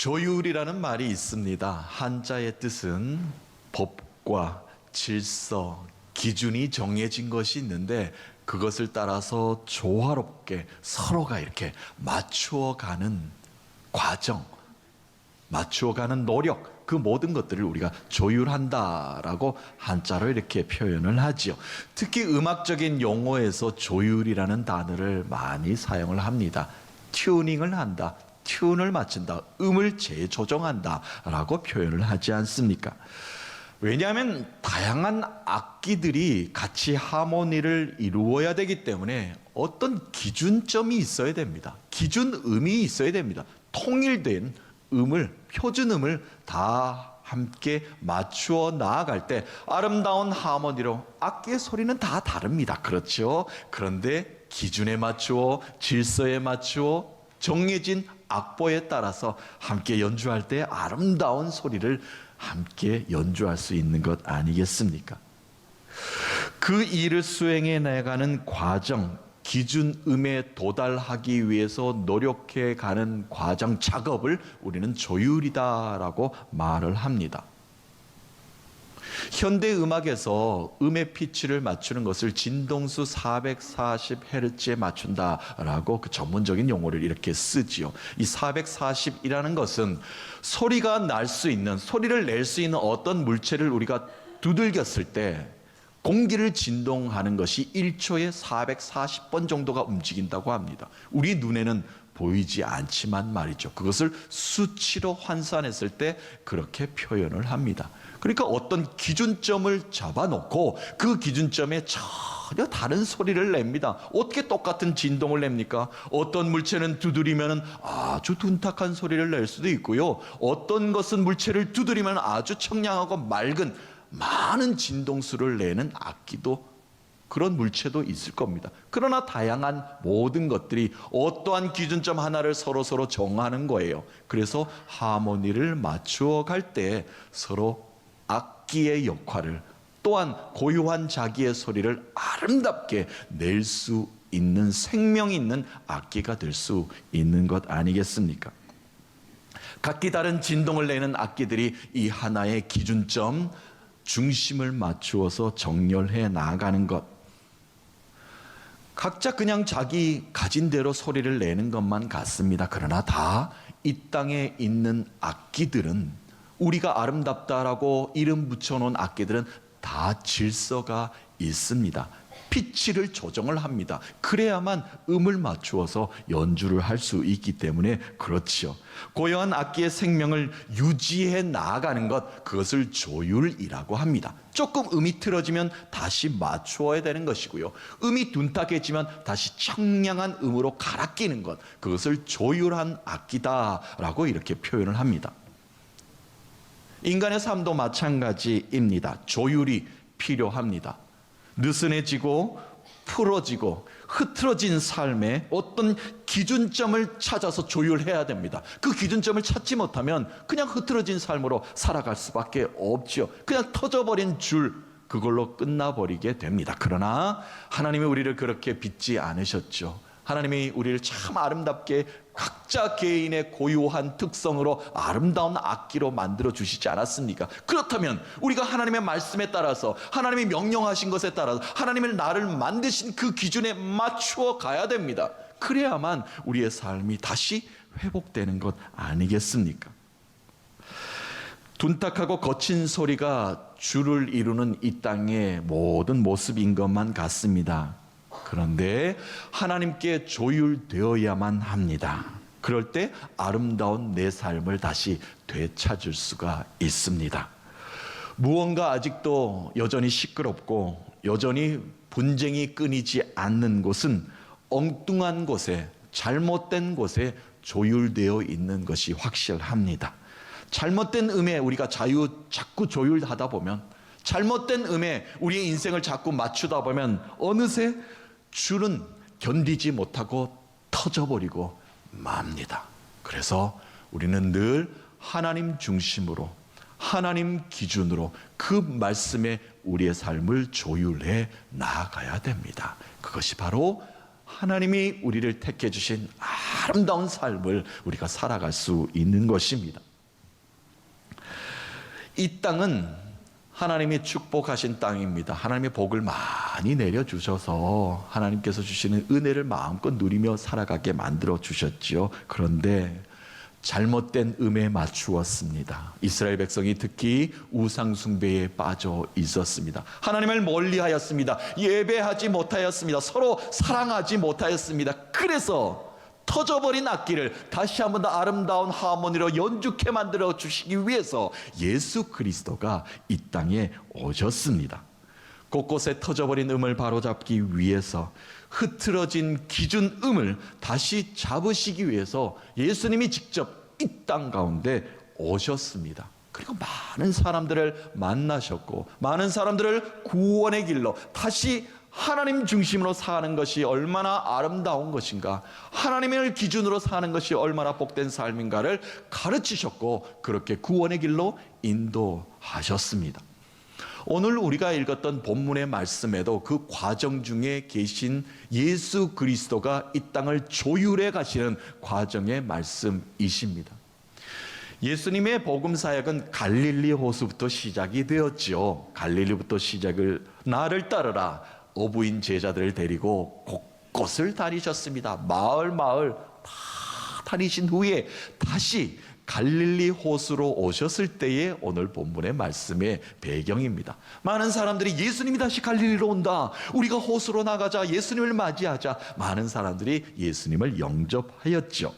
조율이라는 말이 있습니다. 한자의 뜻은 법과 질서, 기준이 정해진 것이 있는데 그것을 따라서 조화롭게 서로가 이렇게 맞추어가는 과정, 맞추어가는 노력, 그 모든 것들을 우리가 조율한다라고 한자로 이렇게 표현을 하지요. 특히 음악적인 용어에서 조율이라는 단어를 많이 사용을 합니다. 튜닝을 한다, 튠을 맞춘다, 음을 재조정한다 라고 표현을 하지 않습니까? 왜냐하면 다양한 악기들이 같이 하모니를 이루어야 되기 때문에 어떤 기준점이 있어야 됩니다. 기준음이 있어야 됩니다. 통일된 음을, 표준음을 다 함께 맞추어 나아갈 때 아름다운 하모니로, 악기의 소리는 다 다릅니다. 그렇죠? 그런데 기준에 맞추어, 질서에 맞추어 정해진 악보에 따라서 함께 연주할 때 아름다운 소리를 함께 연주할 수 있는 것 아니겠습니까? 그 일을 수행해 나가는 과정, 기준음에 도달하기 위해서 노력해 가는 과정, 작업을 우리는 조율이다라고 말을 합니다. 현대 음악에서 음의 피치를 맞추는 것을 진동수 440Hz에 맞춘다라고 그 전문적인 용어를 이렇게 쓰지요. 이 440이라는 것은 소리가 날 수 있는, 소리를 낼 수 있는 어떤 물체를 우리가 두들겼을 때 공기를 진동하는 것이 1초에 440번 정도가 움직인다고 합니다. 우리 눈에는 보이지 않지만 말이죠. 그것을 수치로 환산했을 때 그렇게 표현을 합니다. 그러니까 어떤 기준점을 잡아놓고 그 기준점에 전혀 다른 소리를 냅니다. 어떻게 똑같은 진동을 냅니까? 어떤 물체는 두드리면 아주 둔탁한 소리를 낼 수도 있고요. 어떤 것은 물체를 두드리면 아주 청량하고 맑은 많은 진동수를 내는 악기도, 그런 물체도 있을 겁니다. 그러나 다양한 모든 것들이 어떠한 기준점 하나를 서로 정하는 거예요. 그래서 하모니를 맞추어 갈 때 서로 악기의 역할을, 또한 고유한 자기의 소리를 아름답게 낼 수 있는, 생명 있는 악기가 될 수 있는 것 아니겠습니까? 각기 다른 진동을 내는 악기들이 이 하나의 기준점, 중심을 맞추어서 정렬해 나가는 것, 각자 그냥 자기 가진 대로 소리를 내는 것만 같습니다. 그러나 다 이 땅에 있는 악기들은, 우리가 아름답다라고 이름 붙여놓은 악기들은 다 질서가 있습니다. 피치를 조정을 합니다. 그래야만 음을 맞추어서 연주를 할 수 있기 때문에 그렇지요. 고요한 악기의 생명을 유지해 나아가는 것, 그것을 조율이라고 합니다. 조금 음이 틀어지면 다시 맞추어야 되는 것이고요. 음이 둔탁해지면 다시 청량한 음으로 갈아 끼는 것, 그것을 조율한 악기다라고 이렇게 표현을 합니다. 인간의 삶도 마찬가지입니다. 조율이 필요합니다. 느슨해지고 풀어지고 흐트러진 삶에 어떤 기준점을 찾아서 조율해야 됩니다. 그 기준점을 찾지 못하면 그냥 흐트러진 삶으로 살아갈 수밖에 없죠. 그냥 터져버린 줄, 그걸로 끝나버리게 됩니다. 그러나 하나님이 우리를 그렇게 빚지 않으셨죠. 하나님이 우리를 참 아름답게 각자 개인의 고유한 특성으로 아름다운 악기로 만들어 주시지 않았습니까? 그렇다면 우리가 하나님의 말씀에 따라서, 하나님이 명령하신 것에 따라서 하나님의 나를 만드신 그 기준에 맞추어 가야 됩니다. 그래야만 우리의 삶이 다시 회복되는 것 아니겠습니까? 둔탁하고 거친 소리가 주를 이루는 이 땅의 모든 모습인 것만 같습니다. 그런데 하나님께 조율되어야만 합니다. 그럴 때 아름다운 내 삶을 다시 되찾을 수가 있습니다. 무언가 아직도 여전히 시끄럽고 여전히 분쟁이 끊이지 않는 곳은 엉뚱한 곳에, 잘못된 곳에 조율되어 있는 것이 확실합니다. 잘못된 음에 우리가 자꾸 조율하다 보면, 잘못된 음에 우리의 인생을 자꾸 맞추다 보면 어느새 줄은 견디지 못하고 터져버리고 맙니다. 그래서 우리는 늘 하나님 중심으로, 하나님 기준으로 그 말씀에 우리의 삶을 조율해 나아가야 됩니다. 그것이 바로 하나님이 우리를 택해 주신 아름다운 삶을 우리가 살아갈 수 있는 것입니다. 이 땅은 하나님이 축복하신 땅입니다. 하나님의 복을 많이 내려주셔서 하나님께서 주시는 은혜를 마음껏 누리며 살아가게 만들어 주셨지요. 그런데 잘못된 음에 맞추었습니다. 이스라엘 백성이 특히 우상 숭배에 빠져 있었습니다. 하나님을 멀리하였습니다. 예배하지 못하였습니다. 서로 사랑하지 못하였습니다. 그래서 터져버린 악기를 다시 한번 더 아름다운 하모니로 연주케 만들어 주시기 위해서 예수 그리스도가 이 땅에 오셨습니다. 곳곳에 터져버린 음을 바로잡기 위해서 흐트러진 기준 음을 다시 잡으시기 위해서 예수님이 직접 이 땅 가운데 오셨습니다. 그리고 많은 사람들을 만나셨고 많은 사람들을 구원의 길로 다시 하나님 중심으로 사는 것이 얼마나 아름다운 것인가, 하나님을 기준으로 사는 것이 얼마나 복된 삶인가를 가르치셨고 그렇게 구원의 길로 인도하셨습니다. 오늘 우리가 읽었던 본문의 말씀에도 그 과정 중에 계신 예수 그리스도가 이 땅을 조율해 가시는 과정의 말씀이십니다. 예수님의 복음 사역은 갈릴리 호수부터 시작이 되었지요. 갈릴리부터 시작을 나를 따르라 어부인 제자들을 데리고 곳곳을 다니셨습니다. 마을 다 다니신 후에 다시 갈릴리 호수로 오셨을 때에 오늘 본문의 말씀의 배경입니다. 많은 사람들이 예수님이 다시 갈릴리로 온다, 우리가 호수로 나가자, 예수님을 맞이하자, 많은 사람들이 예수님을 영접하였죠.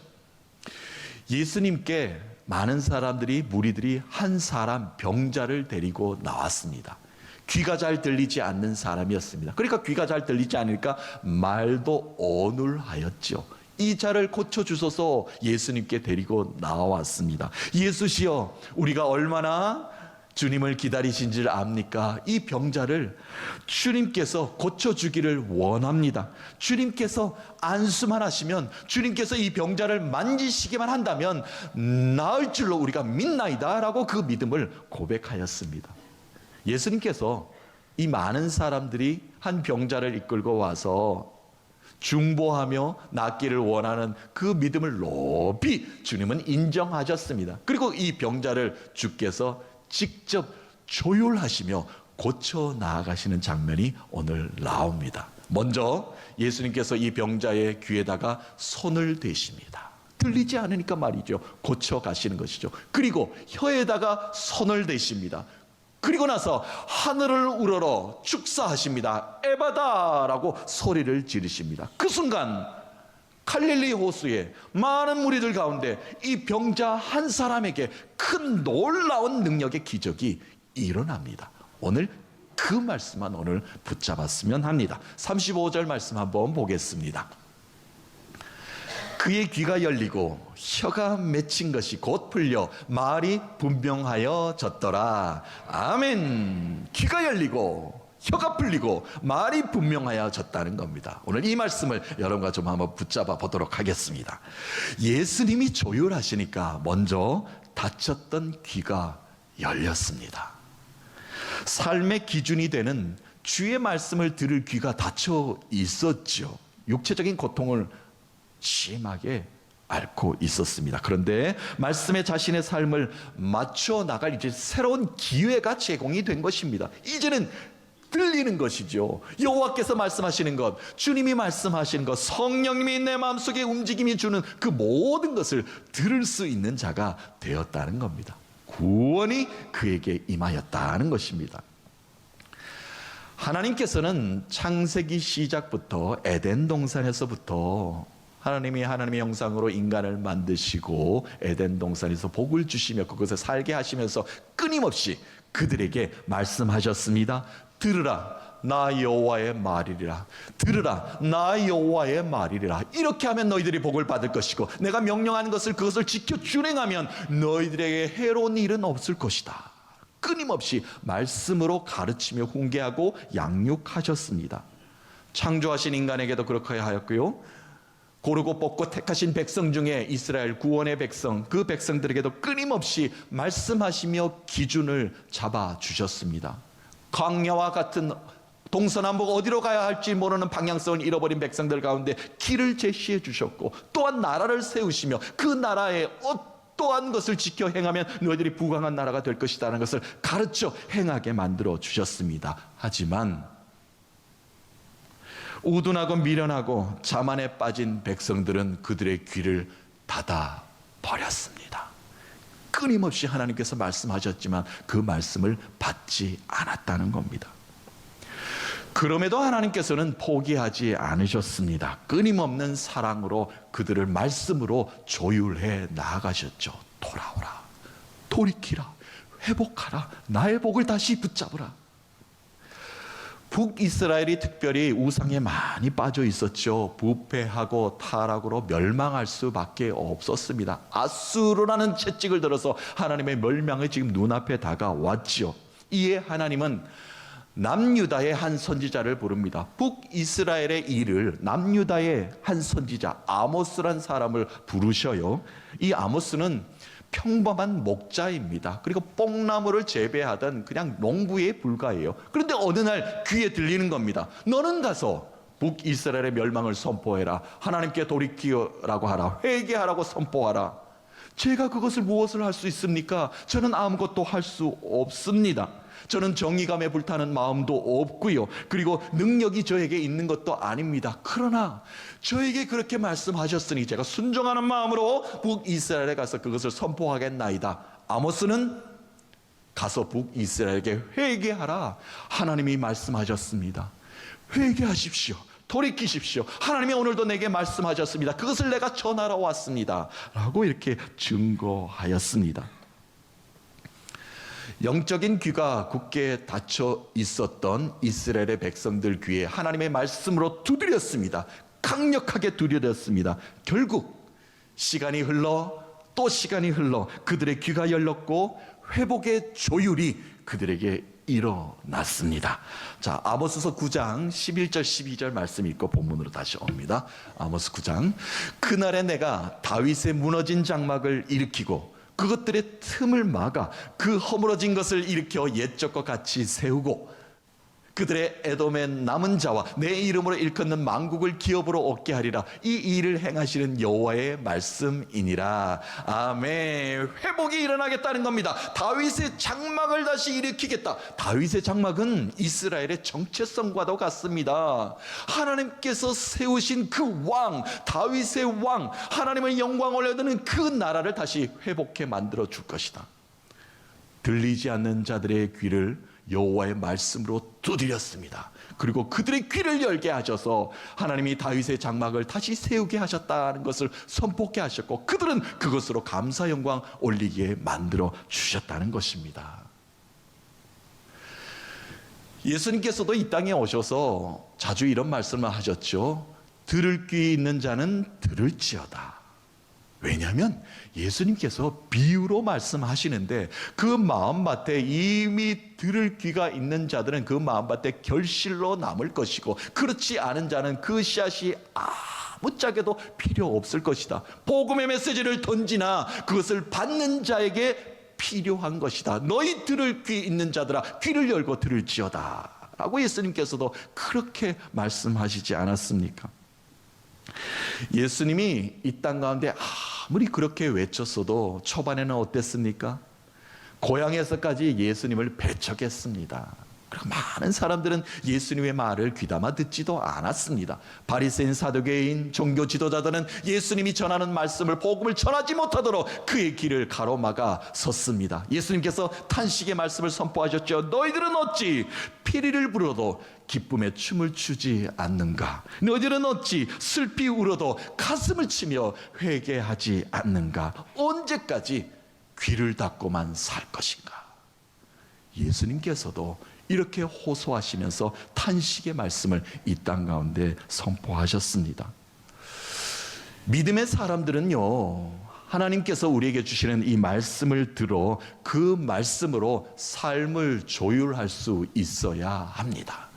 예수님께 많은 사람들이, 무리들이 한 사람 병자를 데리고 나왔습니다. 귀가 잘 들리지 않는 사람이었습니다. 그러니까 귀가 잘 들리지 않으니까 말도 어눌하였죠. 이 자를 고쳐주소서 예수님께 데리고 나왔습니다. 예수시여, 우리가 얼마나 주님을 기다리신 줄 압니까? 이 병자를 주님께서 고쳐주기를 원합니다. 주님께서 안수만 하시면, 주님께서 이 병자를 만지시기만 한다면 나을 줄로 우리가 믿나이다 라고 그 믿음을 고백하였습니다. 예수님께서 이 많은 사람들이 한 병자를 이끌고 와서 중보하며 낫기를 원하는 그 믿음을 높이 주님은 인정하셨습니다. 그리고 이 병자를 주께서 직접 조율하시며 고쳐 나아가시는 장면이 오늘 나옵니다. 먼저 예수님께서 이 병자의 귀에다가 손을 대십니다. 들리지 않으니까 말이죠. 고쳐 가시는 것이죠. 그리고 혀에다가 손을 대십니다. 그리고 나서 하늘을 우러러 축사하십니다. 에바다라고 소리를 지르십니다. 그 순간 갈릴리 호수에 많은 무리들 가운데 이 병자 한 사람에게 큰 놀라운 능력의 기적이 일어납니다. 오늘 그 말씀만 오늘 붙잡았으면 합니다. 35절 말씀 한번 보겠습니다. 그의 귀가 열리고 혀가 맺힌 것이 곧 풀려 말이 분명하여졌더라. 아멘. 귀가 열리고 혀가 풀리고 말이 분명하여졌다는 겁니다. 오늘 이 말씀을 여러분과 좀 한번 붙잡아 보도록 하겠습니다. 예수님이 조율하시니까 먼저 닫혔던 귀가 열렸습니다. 삶의 기준이 되는 주의 말씀을 들을 귀가 닫혀 있었죠. 육체적인 고통을 심하게 앓고 있었습니다. 그런데 말씀에 자신의 삶을 맞춰 나갈 이제 새로운 기회가 제공이 된 것입니다. 이제는 들리는 것이죠. 여호와께서 말씀하시는 것, 주님이 말씀하시는 것, 성령님이 내 마음속에 움직임이 주는 그 모든 것을 들을 수 있는 자가 되었다는 겁니다. 구원이 그에게 임하였다는 것입니다. 하나님께서는 창세기 시작부터 에덴 동산에서부터 하나님이 하나님의 형상으로 인간을 만드시고 에덴 동산에서 복을 주시며 그곳에 살게 하시면서 끊임없이 그들에게 말씀하셨습니다. 들으라, 나 여호와의 말이리라. 들으라, 나 여호와의 말이리라. 이렇게 하면 너희들이 복을 받을 것이고 내가 명령한 것을 그것을 지켜 준행하면 너희들에게 해로운 일은 없을 것이다. 끊임없이 말씀으로 가르치며 훈계하고 양육하셨습니다. 창조하신 인간에게도 그렇게 하였고요, 고르고 뽑고 택하신 백성 중에 이스라엘 구원의 백성, 그 백성들에게도 끊임없이 말씀하시며 기준을 잡아주셨습니다. 광야와 같은 동서남북 어디로 가야 할지 모르는 방향성을 잃어버린 백성들 가운데 길을 제시해 주셨고, 또한 나라를 세우시며 그 나라에 어떠한 것을 지켜 행하면 너희들이 부강한 나라가 될 것이라는 것을 가르쳐 행하게 만들어 주셨습니다. 하지만 우둔하고 미련하고 자만에 빠진 백성들은 그들의 귀를 닫아 버렸습니다. 끊임없이 하나님께서 말씀하셨지만 그 말씀을 받지 않았다는 겁니다. 그럼에도 하나님께서는 포기하지 않으셨습니다. 끊임없는 사랑으로 그들을 말씀으로 조율해 나아가셨죠. 돌아오라, 돌이키라, 회복하라, 나의 복을 다시 붙잡으라. 북이스라엘이 특별히 우상에 많이 빠져 있었죠. 부패하고 타락으로 멸망할 수밖에 없었습니다. 아수르라는 채찍을 들어서 하나님의 멸망이 지금 눈앞에 다가왔죠. 이에 하나님은 남유다의 한 선지자를 부릅니다. 북이스라엘의 일을 남유다의 한 선지자 아모스란 사람을 부르셔요. 이 아모스는 평범한 목자입니다. 그리고 뽕나무를 재배하던 그냥 농부에 불과해요. 그런데 어느 날 귀에 들리는 겁니다. 너는 가서 북이스라엘의 멸망을 선포해라. 하나님께 돌이키라고 하라. 회개하라고 선포하라. 제가 그것을 무엇을 할 수 있습니까? 저는 아무것도 할 수 없습니다. 저는 정의감에 불타는 마음도 없고요. 그리고 능력이 저에게 있는 것도 아닙니다. 그러나 저에게 그렇게 말씀하셨으니 제가 순종하는 마음으로 북이스라엘에 가서 그것을 선포하겠나이다. 아모스는 가서 북이스라엘에게 회개하라. 하나님이 말씀하셨습니다. 회개하십시오. 돌이키십시오. 하나님이 오늘도 내게 말씀하셨습니다. 그것을 내가 전하러 왔습니다. 라고 이렇게 증거하였습니다. 영적인 귀가 굳게 닫혀 있었던 이스라엘의 백성들 귀에 하나님의 말씀으로 두드렸습니다. 강력하게 두드렸습니다. 결국 시간이 흘러 또 시간이 흘러 그들의 귀가 열렸고 회복의 조율이 그들에게 일어났습니다. 자, 아모스서 9장 11절 12절 말씀 읽고 본문으로 다시 옵니다. 아모스 9장. 그날에 내가 다윗의 무너진 장막을 일으키고 그것들의 틈을 막아 그 허물어진 것을 일으켜 옛적과 같이 세우고 그들의 에돔의 남은 자와 내 이름으로 일컫는 만국을 기업으로 얻게 하리라. 이 일을 행하시는 여호와의 말씀이니라. 아멘. 회복이 일어나겠다는 겁니다. 다윗의 장막을 다시 일으키겠다. 다윗의 장막은 이스라엘의 정체성과도 같습니다. 하나님께서 세우신 그 왕, 다윗의 왕, 하나님의 영광을 올려드는 그 나라를 다시 회복해 만들어 줄 것이다. 들리지 않는 자들의 귀를 여호와의 말씀으로 두드렸습니다. 그리고 그들의 귀를 열게 하셔서 하나님이 다윗의 장막을 다시 세우게 하셨다는 것을 선포케 하셨고 그들은 그것으로 감사 영광 올리기에 만들어 주셨다는 것입니다. 예수님께서도 이 땅에 오셔서 자주 이런 말씀을 하셨죠. 들을 귀 있는 자는 들을지어다. 왜냐하면 예수님께서 비유로 말씀하시는데 그 마음밭에 이미 들을 귀가 있는 자들은 그 마음밭에 결실로 남을 것이고 그렇지 않은 자는 그 씨앗이 아무짝에도 필요 없을 것이다. 복음의 메시지를 던지나 그것을 받는 자에게 필요한 것이다. 너희 들을 귀 있는 자들아 귀를 열고 들을지어다 라고 예수님께서도 그렇게 말씀하시지 않았습니까? 예수님이 이 땅 가운데 아무리 그렇게 외쳤어도 초반에는 어땠습니까? 고향에서까지 예수님을 배척했습니다. 그리고 많은 사람들은 예수님의 말을 귀담아 듣지도 않았습니다. 바리새인, 사두개인, 종교 지도자들은 예수님이 전하는 말씀을 복음을 전하지 못하도록 그의 길을 가로막아 섰습니다. 예수님께서 탄식의 말씀을 선포하셨죠. 너희들은 어찌 피리를 불어도 기쁨의 춤을 추지 않는가? 너희들은 어찌 슬피 울어도 가슴을 치며 회개하지 않는가? 언제까지 귀를 닫고만 살 것인가? 예수님께서도 이렇게 호소하시면서 탄식의 말씀을 이 땅 가운데 선포하셨습니다. 믿음의 사람들은요, 하나님께서 우리에게 주시는 이 말씀을 들어 그 말씀으로 삶을 조율할 수 있어야 합니다.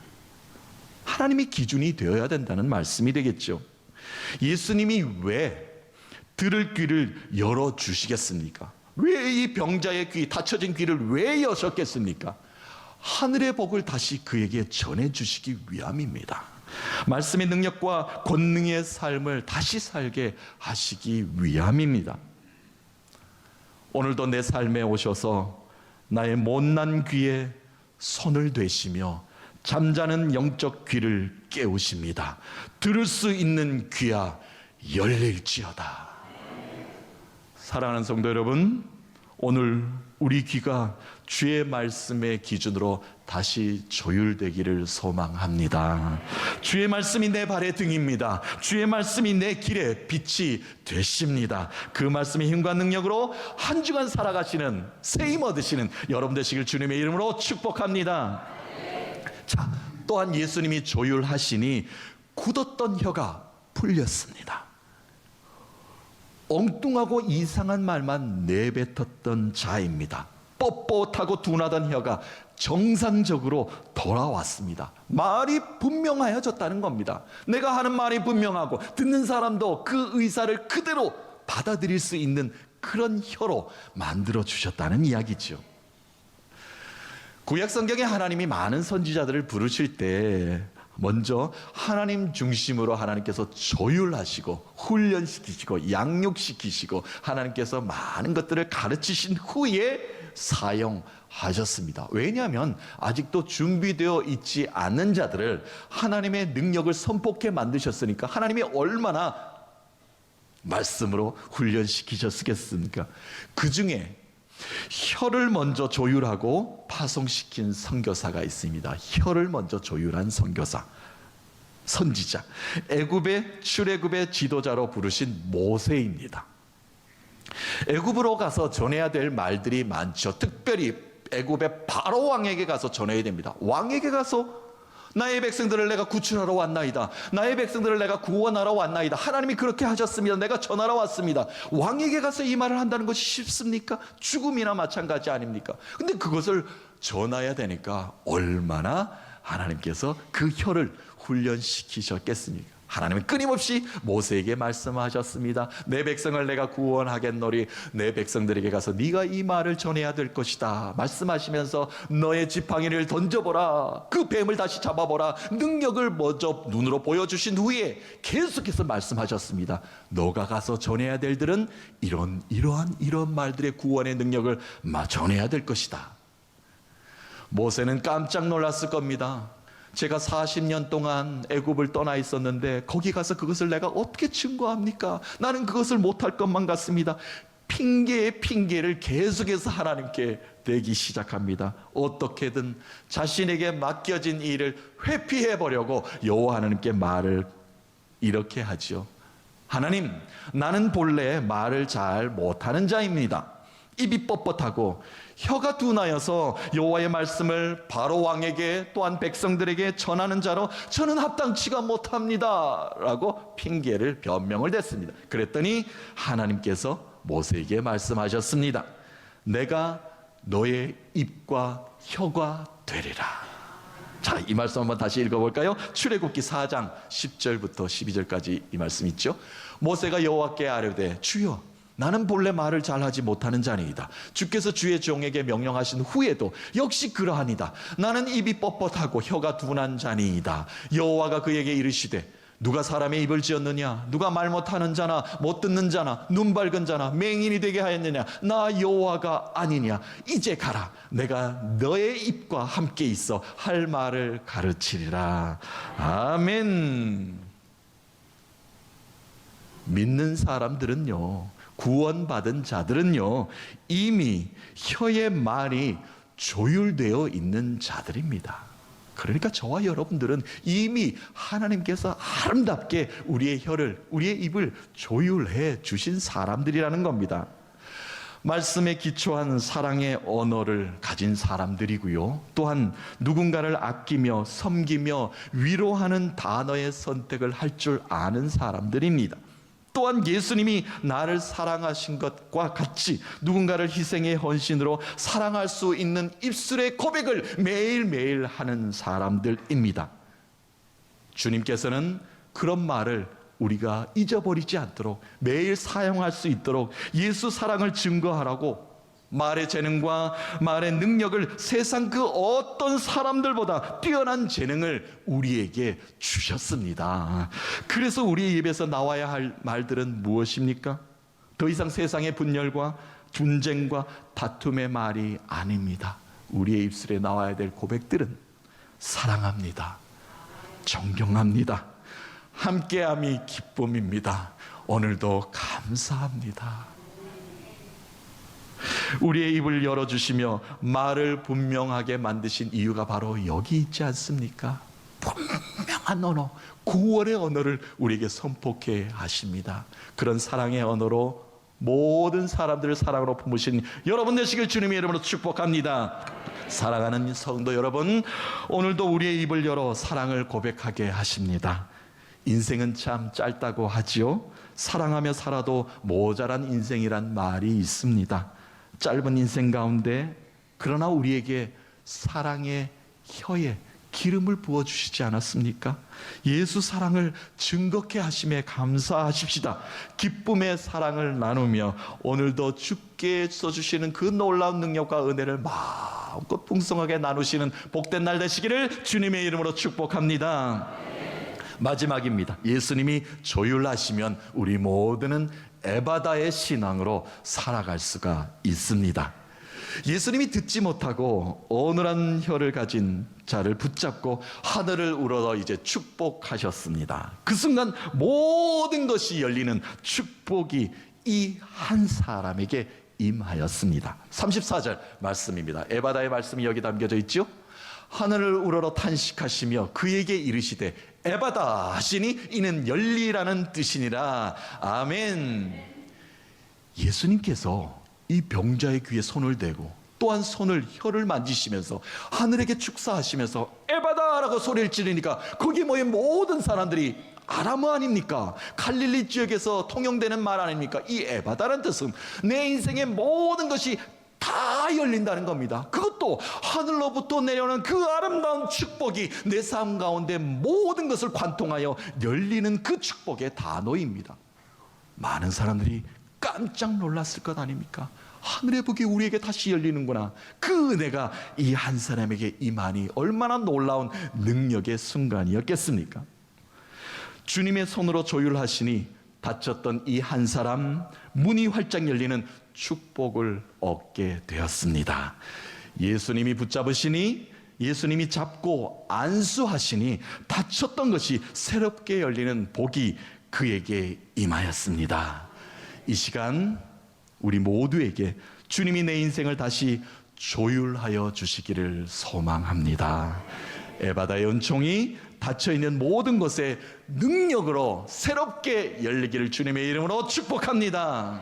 하나님이 기준이 되어야 된다는 말씀이 되겠죠. 예수님이 왜 들을 귀를 열어주시겠습니까? 왜 이 병자의 귀, 닫혀진 귀를 왜 여셨겠습니까? 하늘의 복을 다시 그에게 전해주시기 위함입니다. 말씀의 능력과 권능의 삶을 다시 살게 하시기 위함입니다. 오늘도 내 삶에 오셔서 나의 못난 귀에 손을 대시며 잠자는 영적 귀를 깨우십니다. 들을 수 있는 귀야 열릴지어다. 사랑하는 성도 여러분, 오늘 우리 귀가 주의 말씀의 기준으로 다시 조율되기를 소망합니다. 주의 말씀이 내 발의 등입니다. 주의 말씀이 내 길의 빛이 되십니다. 그 말씀의 힘과 능력으로 한 주간 살아가시는, 새 힘 얻으시는 여러분 되시길 주님의 이름으로 축복합니다. 자, 또한 예수님이 조율하시니 굳었던 혀가 풀렸습니다. 엉뚱하고 이상한 말만 내뱉었던 자입니다. 뻣뻣하고 둔하던 혀가 정상적으로 돌아왔습니다. 말이 분명해졌다는 겁니다. 내가 하는 말이 분명하고 듣는 사람도 그 의사를 그대로 받아들일 수 있는 그런 혀로 만들어 주셨다는 이야기죠. 구약 성경에 하나님이 많은 선지자들을 부르실 때 먼저 하나님 중심으로 하나님께서 조율하시고 훈련시키시고 양육시키시고 하나님께서 많은 것들을 가르치신 후에 사용하셨습니다. 왜냐하면 아직도 준비되어 있지 않는 자들을 하나님의 능력을 선포케 만드셨으니까 하나님이 얼마나 말씀으로 훈련시키셨겠습니까? 그 중에 혀를 먼저 조율하고 파송시킨 선교사가 있습니다. 혀를 먼저 조율한 선교사, 선지자, 애굽의 출애굽의 지도자로 부르신 모세입니다. 애굽으로 가서 전해야 될 말들이 많죠. 특별히 애굽의 바로 왕에게 가서 전해야 됩니다. 왕에게 가서 나의 백성들을 내가 구출하러 왔나이다. 나의 백성들을 내가 구원하러 왔나이다. 하나님이 그렇게 하셨습니다. 내가 전하러 왔습니다. 왕에게 가서 이 말을 한다는 것이 쉽습니까? 죽음이나 마찬가지 아닙니까? 근데 그것을 전해야 되니까 얼마나 하나님께서 그 혀를 훈련시키셨겠습니까? 하나님은 끊임없이 모세에게 말씀하셨습니다. 내 백성을 내가 구원하겠노니 내 백성들에게 가서 네가 이 말을 전해야 될 것이다. 말씀하시면서 너의 지팡이를 던져보라. 그 뱀을 다시 잡아보라. 능력을 먼저 눈으로 보여주신 후에 계속해서 말씀하셨습니다. 너가 가서 전해야 될 들은 이러한 말들의 구원의 능력을 전해야 될 것이다. 모세는 깜짝 놀랐을 겁니다. 제가 40년 동안 애굽을 떠나 있었는데 거기 가서 그것을 내가 어떻게 증거합니까? 나는 그것을 못할 것만 같습니다. 핑계에 핑계를 계속해서 하나님께 대기 시작합니다. 어떻게든 자신에게 맡겨진 일을 회피해 보려고 여호와 하나님께 말을 이렇게 하죠. 하나님, 나는 본래 말을 잘 못하는 자입니다. 입이 뻣뻣하고 혀가 둔하여서 여호와의 말씀을 바로 왕에게 또한 백성들에게 전하는 자로 저는 합당치가 못합니다 라고 핑계를 변명을 댔습니다. 그랬더니 하나님께서 모세에게 말씀하셨습니다. 내가 너의 입과 혀가 되리라. 자, 이 말씀 한번 다시 읽어볼까요? 출애굽기 4장 10절부터 12절까지 이 말씀 있죠. 모세가 여호와께 아뢰되 주여, 나는 본래 말을 잘하지 못하는 자니이다. 주께서 주의 종에게 명령하신 후에도 역시 그러하니다. 나는 입이 뻣뻣하고 혀가 둔한 자니이다. 여호와가 그에게 이르시되 누가 사람의 입을 지었느냐? 누가 말 못하는 자나 못 듣는 자나 눈 밝은 자나 맹인이 되게 하였느냐? 나 여호와가 아니냐? 이제 가라. 내가 너의 입과 함께 있어 할 말을 가르치리라. 아멘. 믿는 사람들은요, 구원받은 자들은요, 이미 혀의 말이 조율되어 있는 자들입니다. 그러니까 저와 여러분들은 이미 하나님께서 아름답게 우리의 혀를, 우리의 입을 조율해 주신 사람들이라는 겁니다. 말씀에 기초한 사랑의 언어를 가진 사람들이고요, 또한 누군가를 아끼며 섬기며 위로하는 단어의 선택을 할 줄 아는 사람들입니다. 또한 예수님이 나를 사랑하신 것과 같이 누군가를 희생의 헌신으로 사랑할 수 있는 입술의 고백을 매일매일 하는 사람들입니다. 주님께서는 그런 말을 우리가 잊어버리지 않도록 매일 사용할 수 있도록 예수 사랑을 증거하라고 말의 재능과 말의 능력을 세상 그 어떤 사람들보다 뛰어난 재능을 우리에게 주셨습니다. 그래서 우리의 입에서 나와야 할 말들은 무엇입니까? 더 이상 세상의 분열과 분쟁과 다툼의 말이 아닙니다. 우리의 입술에 나와야 될 고백들은 사랑합니다, 존경합니다, 함께함이 기쁨입니다, 오늘도 감사합니다. 우리의 입을 열어주시며 말을 분명하게 만드신 이유가 바로 여기 있지 않습니까? 분명한 언어, 구원의 언어를 우리에게 선포케 하십니다. 그런 사랑의 언어로 모든 사람들을 사랑으로 품으신 여러분 되시길 주님의 이름으로 축복합니다. 사랑하는 성도 여러분, 오늘도 우리의 입을 열어 사랑을 고백하게 하십니다. 인생은 참 짧다고 하지요. 사랑하며 살아도 모자란 인생이란 말이 있습니다. 짧은 인생 가운데 그러나 우리에게 사랑의 혀에 기름을 부어주시지 않았습니까? 예수 사랑을 증거케 하심에 감사하십시다. 기쁨의 사랑을 나누며 오늘도 주께 써주시는 그 놀라운 능력과 은혜를 마음껏 풍성하게 나누시는 복된 날 되시기를 주님의 이름으로 축복합니다. 마지막입니다. 예수님이 조율하시면 우리 모두는 에바다의 신앙으로 살아갈 수가 있습니다. 예수님이 듣지 못하고 어눌한 혀를 가진 자를 붙잡고 하늘을 우러러 이제 축복하셨습니다. 그 순간 모든 것이 열리는 축복이 이 한 사람에게 임하였습니다. 34절 말씀입니다. 에바다의 말씀이 여기 담겨져 있죠. 하늘을 우러러 탄식하시며 그에게 이르시되 에바다 하시니 이는 열리라는 뜻이니라. 아멘. 예수님께서 이 병자의 귀에 손을 대고 또한 손을 혀를 만지시면서 하늘에게 축사하시면서 에바다라고 소리를 지르니까 거기 모인 모든 사람들이 아람어 아닙니까? 갈릴리 지역에서 통용되는 말 아닙니까? 이 에바다라는 뜻은 내 인생의 모든 것이 다 열린다는 겁니다. 그것도 하늘로부터 내려오는 그 아름다운 축복이 내 삶 가운데 모든 것을 관통하여 열리는 그 축복의 단어입니다. 많은 사람들이 깜짝 놀랐을 것 아닙니까? 하늘의 복이 우리에게 다시 열리는구나. 그 은혜가 이 한 사람에게 임하니 얼마나 놀라운 능력의 순간이었겠습니까? 주님의 손으로 조율하시니 다쳤던 이 한 사람 문이 활짝 열리는 축복을 얻게 되었습니다. 예수님이 붙잡으시니, 예수님이 잡고 안수하시니 다쳤던 것이 새롭게 열리는 복이 그에게 임하였습니다. 이 시간 우리 모두에게 주님이 내 인생을 다시 조율하여 주시기를 소망합니다. 에바다의 은총이 닫혀있는 모든 것에 능력으로 새롭게 열리기를 주님의 이름으로 축복합니다.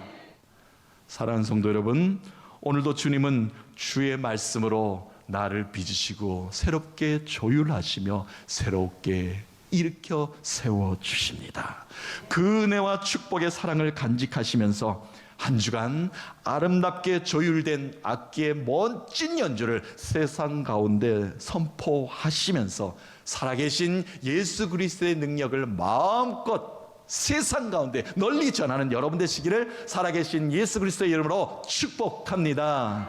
사랑하는 성도 여러분, 오늘도 주님은 주의 말씀으로 나를 빚으시고 새롭게 조율하시며 새롭게 일으켜 세워주십니다. 그 은혜와 축복의 사랑을 간직하시면서 한 주간 아름답게 조율된 악기의 멋진 연주를 세상 가운데 선포하시면서 살아계신 예수 그리스도의 능력을 마음껏 세상 가운데 널리 전하는 여러분 되시기를 살아계신 예수 그리스도의 이름으로 축복합니다.